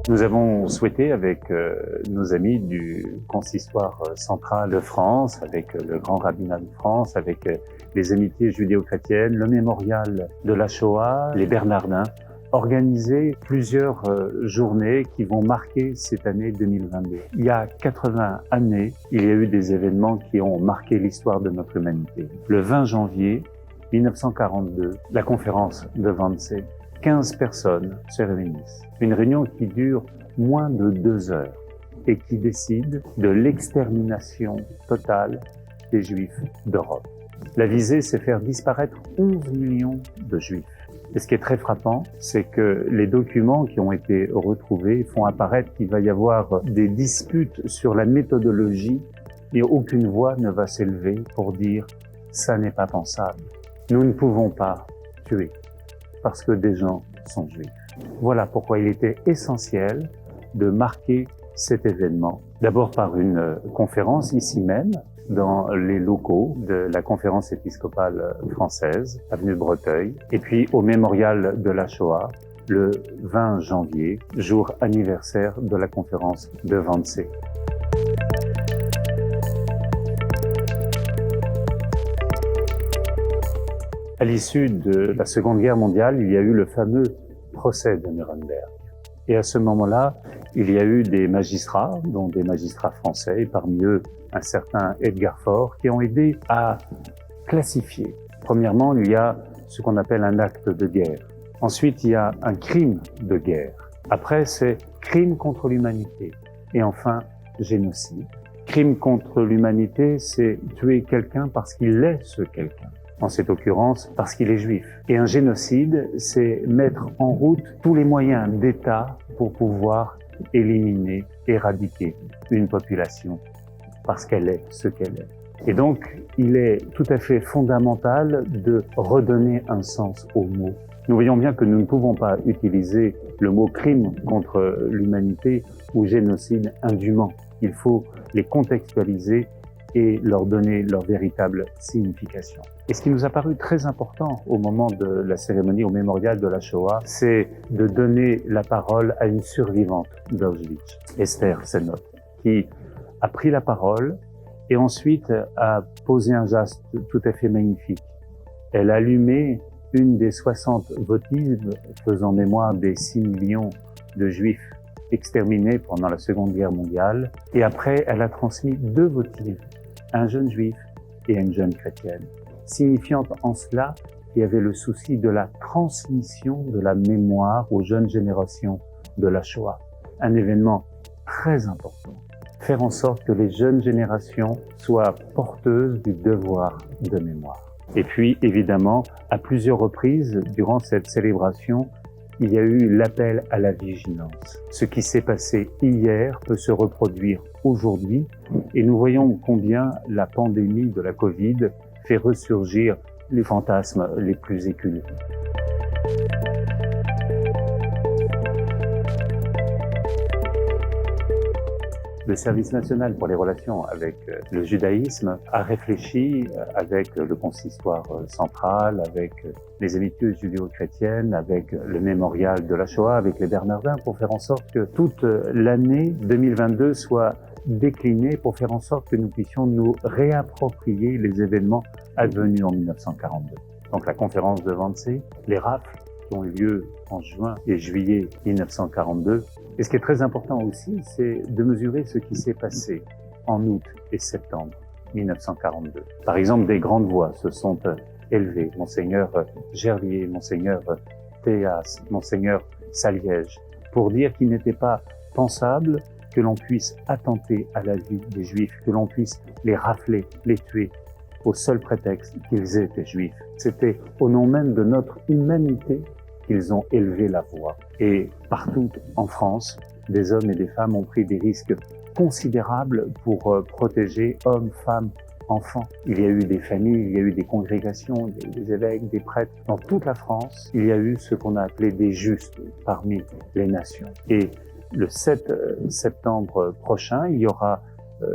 Nous avons souhaité, avec nos amis du Consistoire central de France, avec le Grand Rabbinat de France, avec les Amitiés judéo-chrétiennes, le Mémorial de la Shoah, les Bernardins, organiser plusieurs journées qui vont marquer cette année 2022. Il y a 80 années, il y a eu des événements qui ont marqué l'histoire de notre humanité. Le 20 janvier 1942, la conférence de Wannsee. 15 personnes se réunissent. Une réunion qui dure moins de 2 heures et qui décide de l'extermination totale des Juifs d'Europe. La visée, c'est faire disparaître 11 millions de Juifs. Et ce qui est très frappant, c'est que les documents qui ont été retrouvés font apparaître qu'il va y avoir des disputes sur la méthodologie et aucune voix ne va s'élever pour dire « ça n'est pas pensable ». Nous ne pouvons pas tuer parce que des gens sont juifs. Voilà pourquoi il était essentiel de marquer cet événement. D'abord par une conférence ici même, dans les locaux de la conférence épiscopale française, avenue de Breteuil, et puis au mémorial de la Shoah, le 20 janvier, jour anniversaire de la conférence de Wannsee. À l'issue de la Seconde Guerre mondiale, il y a eu le fameux procès de Nuremberg. Et à ce moment-là, il y a eu des magistrats, dont des magistrats français, et parmi eux un certain Edgar Faure, qui ont aidé à classifier. Premièrement, il y a ce qu'on appelle un acte de guerre. Ensuite, il y a un crime de guerre. Après, c'est crime contre l'humanité. Et enfin, génocide. Crime contre l'humanité, c'est tuer quelqu'un parce qu'il est ce quelqu'un. En cette occurrence, parce qu'il est juif. Et un génocide, c'est mettre en route tous les moyens d'État pour pouvoir éliminer, éradiquer une population, parce qu'elle est ce qu'elle est. Et donc, il est tout à fait fondamental de redonner un sens aux mots. Nous voyons bien que nous ne pouvons pas utiliser le mot crime contre l'humanité ou génocide indûment. Il faut les contextualiser et leur donner leur véritable signification. Et ce qui nous a paru très important au moment de la cérémonie au mémorial de la Shoah, c'est de donner la parole à une survivante d'Auschwitz, Esther Senot, qui a pris la parole et ensuite a posé un geste tout à fait magnifique. Elle a allumé une des 60 votives faisant mémoire des 6 millions de Juifs exterminés pendant la Seconde Guerre mondiale. Et après, elle a transmis 2 votives, à un jeune juif et à une jeune chrétienne, signifiant en cela qu'il y avait le souci de la transmission de la mémoire aux jeunes générations de la Shoah. Un événement très important. Faire en sorte que les jeunes générations soient porteuses du devoir de mémoire. Et puis, évidemment, à plusieurs reprises, durant cette célébration, il y a eu l'appel à la vigilance. Ce qui s'est passé hier peut se reproduire aujourd'hui et nous voyons combien la pandémie de la Covid fait ressurgir les fantasmes les plus éculés. Le Service national pour les relations avec le judaïsme a réfléchi avec le consistoire central, avec les amitiés judéo-chrétiennes, avec le mémorial de la Shoah, avec les Bernardins, pour faire en sorte que toute l'année 2022 soit déclinée, pour faire en sorte que nous puissions nous réapproprier les événements advenus en 1942. Donc la conférence de Wannsee, les rafles qui ont eu lieu en juin et juillet 1942. Et ce qui est très important aussi, c'est de mesurer ce qui s'est passé en août et septembre 1942. Par exemple, des grandes voix se sont élevées. Monseigneur Gerlier, Monseigneur Théas, Monseigneur Saliège, pour dire qu'il n'était pas pensable que l'on puisse attenter à la vie des Juifs, que l'on puisse les rafler, les tuer, au seul prétexte qu'ils étaient Juifs. C'était au nom même de notre humanité qu'ils ont élevé la voix. Et partout en France, des hommes et des femmes ont pris des risques considérables pour protéger hommes, femmes, enfants. Il y a eu des familles, il y a eu des congrégations, des évêques, des prêtres. Dans toute la France, il y a eu ce qu'on a appelé des justes parmi les nations. Et Le 7 septembre prochain, il y aura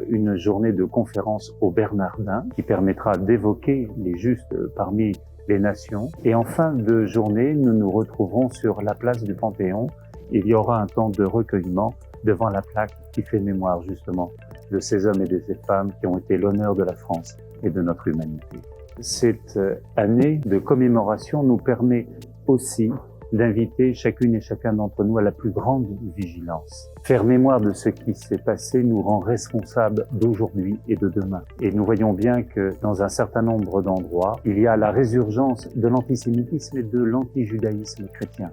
une journée de conférence au Bernardin qui permettra d'évoquer les justes parmi les nations. Et en fin de journée, nous nous retrouverons sur la place du Panthéon. Il y aura un temps de recueillement devant la plaque qui fait mémoire justement de ces hommes et de ces femmes qui ont été l'honneur de la France et de notre humanité. Cette année de commémoration nous permet aussi d'inviter chacune et chacun d'entre nous à la plus grande vigilance. Faire mémoire de ce qui s'est passé nous rend responsables d'aujourd'hui et de demain. Et nous voyons bien que dans un certain nombre d'endroits, il y a la résurgence de l'antisémitisme et de l'antijudaïsme chrétien.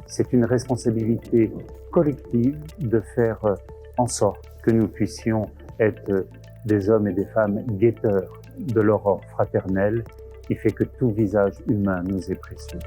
C'est une responsabilité collective de faire en sorte que nous puissions être des hommes et des femmes guetteurs de l'aurore fraternelle qui fait que tout visage humain nous est précieux.